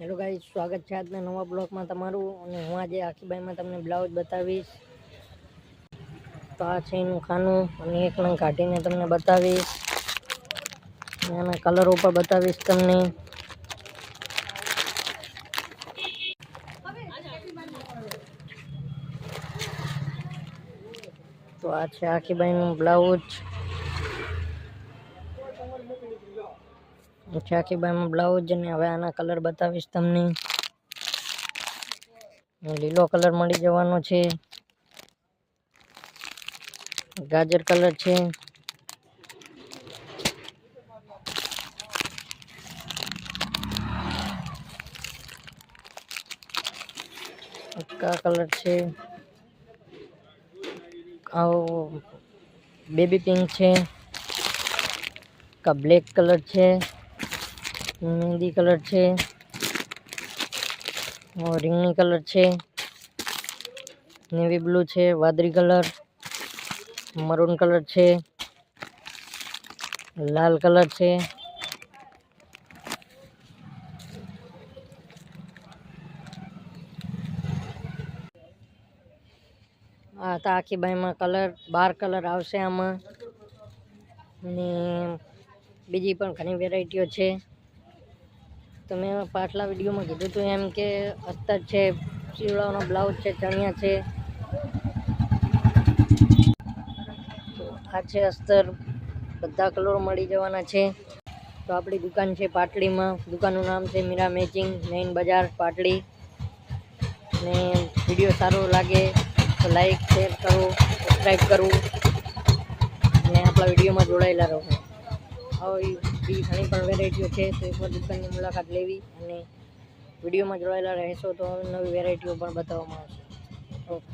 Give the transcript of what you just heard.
Hello guys, સ્વાગત છે આજના નવા બ્લોગમાં તમારું। અને હું આજે આખીબાઈમાં તમને બ્લાઉઝ બતાવીશ। તો આ છે એનું ખાનું અને એક નંગ કાઢીને તમને બતાવીશ અને આના કલરો પર બતાવીશ તમને। તો આ છે આખીબાઈનું બ્લાઉઝ। આખીબાઈમાં બ્લાઉઝ અને હવે આના કલર બતાવીશ તમને। લીલો કલર મળી જવાનો છે, ગાજર કલર છે, કા કલર છે, આવો બેબી પિંક છે, કા બ્લેક કલર છે, મહેંદી કલર છે, રીંગણી કલર છે, નેવી બ્લુ છે, વાદળી કલર, મરૂન કલર છે, લાલ કલર છે, આ તો આખીબાઈમાં કલર 12 કલર આવશે આમાં। અને બીજી પણ ઘણી વેરાયટીઓ છે। તો મેં પાછલા વિડીયોમાં કીધું હતું એમ કે અસ્તર છે, શિવડાનો બ્લાઉઝ છે, ચણિયા છે। તો આ છે અસ્તર, બધા કલરો મળી જવાના છે। તો આપણી દુકાન છે પાટડીમાં, દુકાનનું નામ છે મીરા મેચિંગ, મેઇન બજાર પાટડી। ને વિડીયો સારો લાગે તો લાઈક શેર કરો, સબસ્ક્રાઈબ કરવું અને આપણા વિડીયોમાં જોડાયેલા રહો। આવી બીજી ઘણી પણ વેરાયટીઓ છે, તો એકવાર દુકાનની મુલાકાત લેવી અને વિડીયોમાં જોડાયેલા રહેશો તો નવી વેરાયટીઓ પણ બતાવવામાં આવશે। ઓકે।